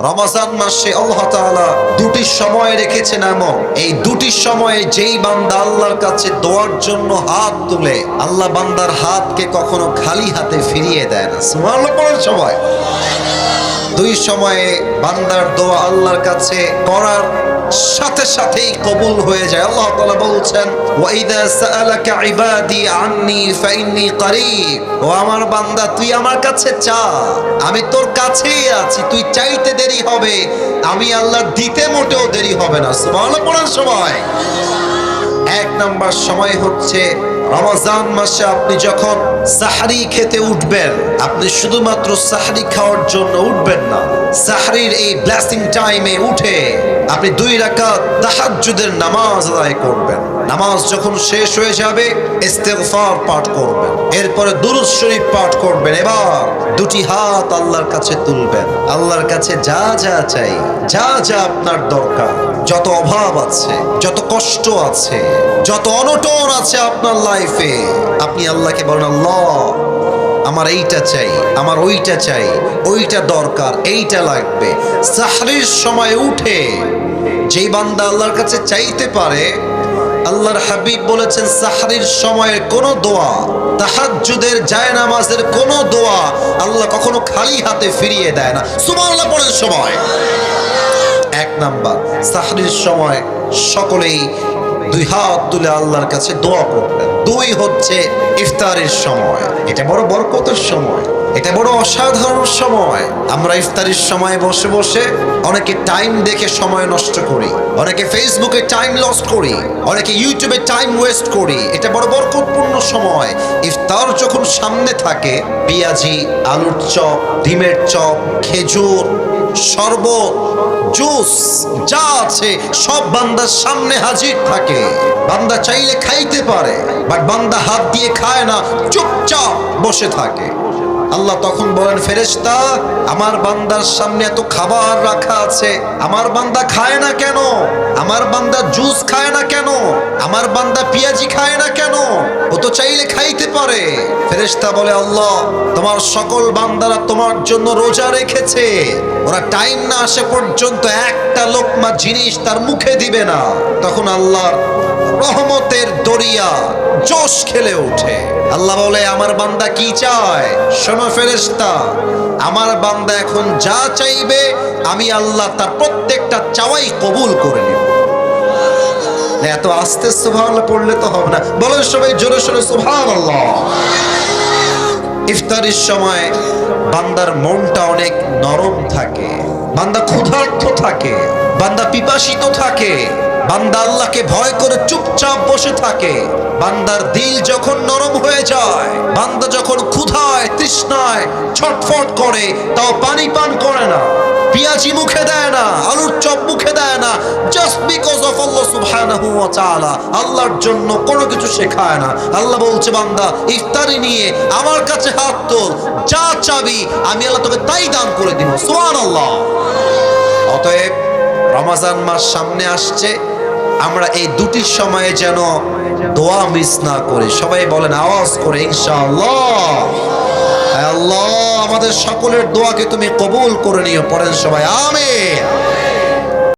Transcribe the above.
রমজান মাসে আল্লাহ তাআলা দুটি সময় রেখেছেন এমন, এই দুটি সময়ে যেই বান্দা আল্লাহর কাছে দোয়ার জন্য হাত তুলে, আল্লাহ বান্দার হাতকে কখনো খালি হাতে ফিরিয়ে দেয় না। সুবহানাল্লাহ পড়ার সময় দুই সময়ে বান্দার দোয়া আল্লাহর কাছে করার সাথে সাথেই কবুল হয়ে যায়। আল্লাহ তাআলা বলছেন, ওয়া ইযা সাআলাকা ইবাদি আন্নী ফাইন্নী করিব, ও আমার বান্দা তুই আমার কাছে চা, আমি তোর কাছেই আছি। তুই চাইতে দেরি হবে, আমি আল্লাহ দিতে মোটেও দেরি হবে না। সুবহানাল্লাহ পড়ার সময় এক নাম্বার সময় হচ্ছে রমজান মাসে আপনি যখন সাহরি খেতে উঠবেন, আপনি শুধুমাত্র সাহরি খাওয়ার জন্য উঠবেন না, সাহরির এই ব্লেসিং টাইমে উঠে আপনি 2 রাকাত তাহাজ্জুদের নামাজ আদায় করবেন। নামাজ যখন শেষ হয়ে যাবে ইস্তিগফার পাঠ করবেন, এরপরে দুরূদ শরীফ পাঠ করবেন। এবার দুটি হাত আল্লাহর কাছে তুলবেন, আল্লাহর কাছে যা যা চাই, যা যা আপনার দরকার, যত অভাব আছে, যত কষ্ট আছে, যত অনটন আছে আপনার লাইফে, আপনি আল্লাহকে বলেন, আল্লাহ আমার এইটা চাই, আমার ওইটা চাই, ওইটা দরকার, এইটা লাগবে। সাহরির সময় উঠে যেই বান্দা আল্লাহর কাছে চাইতে পারে, আল্লাহর হাবিব বলেছেন সাহরির সময়ের কোন দোয়া, তাহাজ্জুদের জায়নামাজের কোন দোয়া আল্লাহ কখনো খালি হাতে ফিরিয়ে দেয় না। সুবহানাল্লাহ পড়ার সময় এক নাম্বার সাহরির সময় সকলেই 2 হাত তুলে আল্লাহর কাছে দোয়া করবেন। 2 হচ্ছে ইফতারের সময়, এটা বড় বরকতের সময়, এটা বড় অসাধারণ সময়। আমরা ইফতারের সময় বসে বসে অনেকে টাইম দেখে সময় নষ্ট করি, অনেকে ফেসবুকে টাইম লস্ট করি, অনেকে ইউটিউবে টাইম ওয়েস্ট করি। এটা বড় বরকতপূর্ণ সময়। ইফতার যখন সামনে থাকে, পেঁয়াজি, আলুর চপ, ডিমের চপ, খেজুর, শরবত, জুস যা আছে সব বান্দার সামনে হাজির থাকে। বান্দা চাইলে খাইতে পারে, বাট বান্দা হাত দিয়ে খায় না, চুপচাপ বসে থাকে। আল্লাহ তখন বলেন, ফেরেশতা আমার বান্দার সামনে এত খাবার রাখা আছে, আমার বান্দা খায় না কেন? আমার বান্দা জুস খায় না কেন? আমার বান্দা পেঁয়াজি খায় না কেন? ও তো চাইলে খাইতে পারে। ফেরেশতা বলে, আল্লাহ তোমার সকল বান্দারা তোমার জন্য রোজা রেখেছে, ওরা টাইম না আসে পর্যন্ত একটা লোকমা জিনিস তার মুখে দিবে না। তখন আল্লাহর রহমতের দরিয়া জোশ খেলে ওঠে। আল্লাহ বলে, আমার বান্দা কি চায়? শোনো ফেরেশতা, আমার বান্দা এখন যা চাইবে আমি আল্লাহ তার প্রত্যেকটা চাওয়াই কবুল করে নেব। এত আস্তে সুবহানাল্লাহ পড়লে তো হবে না, বলেন সবাই জোরে সোরে সুবহানাল্লাহ। ইফতারের সময় বান্দার মনটা অনেক নরম থাকে, বান্দা ক্ষুধার্ত থাকে, বান্দা পিপাসিত থাকে, বান্দা আল্লাহকে ভয় করে চুপচাপ বসে থাকে। বান্দার দিল যখন নরম হয়ে যায়, বান্দা যখন ক্ষুধায় তৃষ্ণায় ছটফট করে, তাও পানি পান করে না, পেঁয়াজি মুখে দেয় না, আলুর চপ মুখে দেয় না, জাস্ট বিকজ অফ আল্লাহ সুবহানাহু ওয়া তাআলা, আল্লাহর জন্য কোনো কিছু শেখায় না। আল্লাহ বলছে, বান্দা ইফতারি নিয়ে আমার কাছে হাত তোল, যা চাবি আমি আল্লাহ তোকে তাই দান করে দিব। সুবহানাল্লাহ। অতএব রমজান মাস সামনে আসছে, আমরা এই দুটি সময়ে যেন দোয়া মিস না করি। সবাই বলেন আওয়াজ করে ইনশাআল্লাহ। আল্লাহ আমাদের সকলের দোয়াকে তুমি কবুল করে নিও। পড়েন সবাই আমিন।